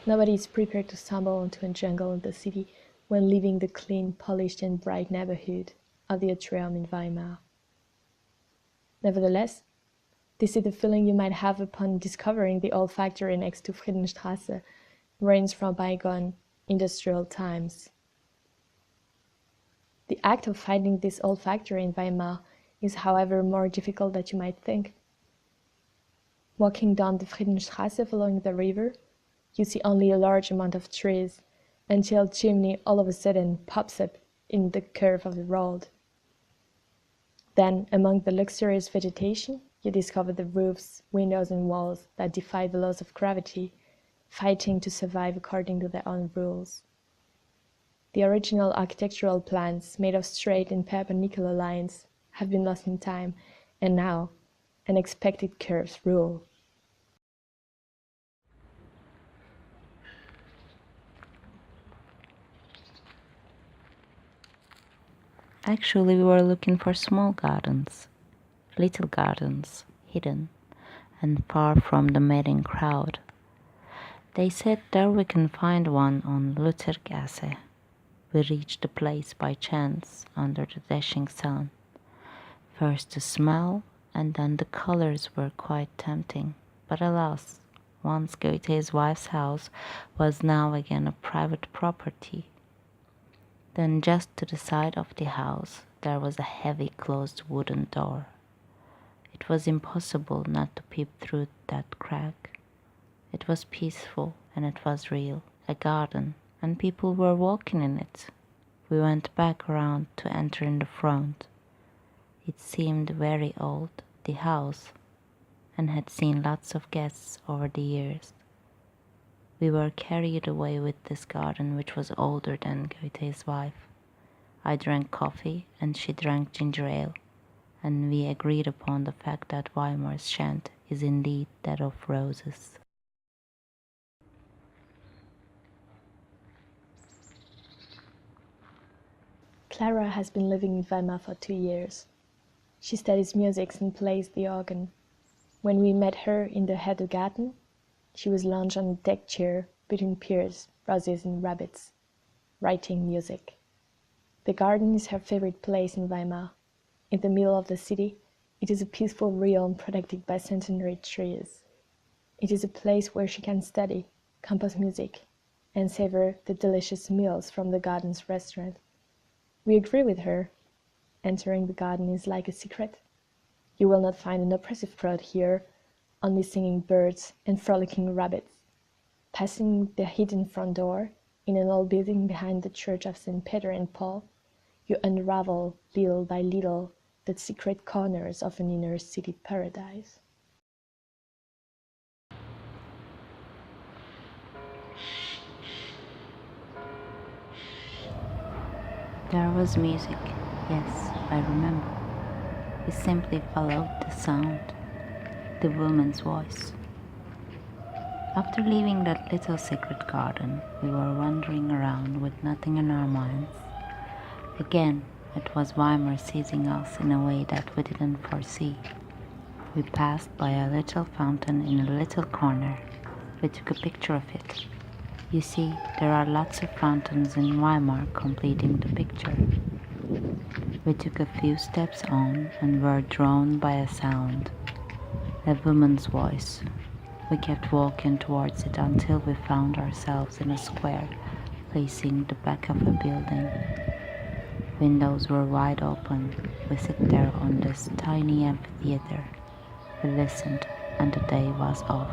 Nobody is prepared to stumble into a jungle in the city when leaving the clean, polished and bright neighborhood of the atrium in Weimar. Nevertheless, this is the feeling you might have upon discovering the old factory next to Friedenstrasse, ruins from bygone industrial times. The act of finding this old factory in Weimar is, however, more difficult than you might think. Walking down the Friedenstrasse following the river, you see only a large amount of trees, until a chimney all of a sudden pops up in the curve of the road. Then, among the luxurious vegetation, you discover the roofs, windows and walls that defy the laws of gravity, fighting to survive according to their own rules. The original architectural plans, made of straight and perpendicular lines, have been lost in time, and now unexpected curves rule. Actually, we were looking for small gardens, little gardens, hidden and far from the mating crowd. They said there we can find one on Luthergasse. We reached the place by chance under the dashing sun. First the smell, and then the colors were quite tempting. But alas, once Goethe's wife's house was now again a private property. Then just to the side of the house there was a heavy closed wooden door. It was impossible not to peep through that crack. It was peaceful and it was real, a garden, and people were walking in it. We went back around to enter in the front. It seemed very old, the house, and had seen lots of guests over the years. We were carried away with this garden, which was older than Goethe's wife. I drank coffee and she drank ginger ale, and we agreed upon the fact that Weimar's scent is indeed that of roses. Clara has been living in Weimar for 2 years. She studies music and plays the organ. When we met her in the Herder garden, she was lounged on a deck chair between pears, roses and rabbits, writing music. The garden is her favorite place in Weimar. In the middle of the city, it is a peaceful realm protected by centenary trees. It is a place where she can study, compose music, and savor the delicious meals from the garden's restaurant. We agree with her. Entering the garden is like a secret. You will not find an oppressive crowd here, only singing birds and frolicking rabbits. Passing the hidden front door, in an old building behind the church of St. Peter and Paul, you unravel, little by little, the secret corners of an inner city paradise. There was music, yes, I remember. We simply followed the sound, the woman's voice. After leaving that little secret garden, we were wandering around with nothing in our minds. Again, it was Weimar seizing us in a way that we didn't foresee. We passed by a little fountain in a little corner. We took a picture of it. You see, there are lots of fountains in Weimar completing the picture. We took a few steps on and were drawn by a sound, a woman's voice. We kept walking towards it until we found ourselves in a square facing the back of a building. Windows were wide open. We sat there on this tiny amphitheater. We listened, and the day was off.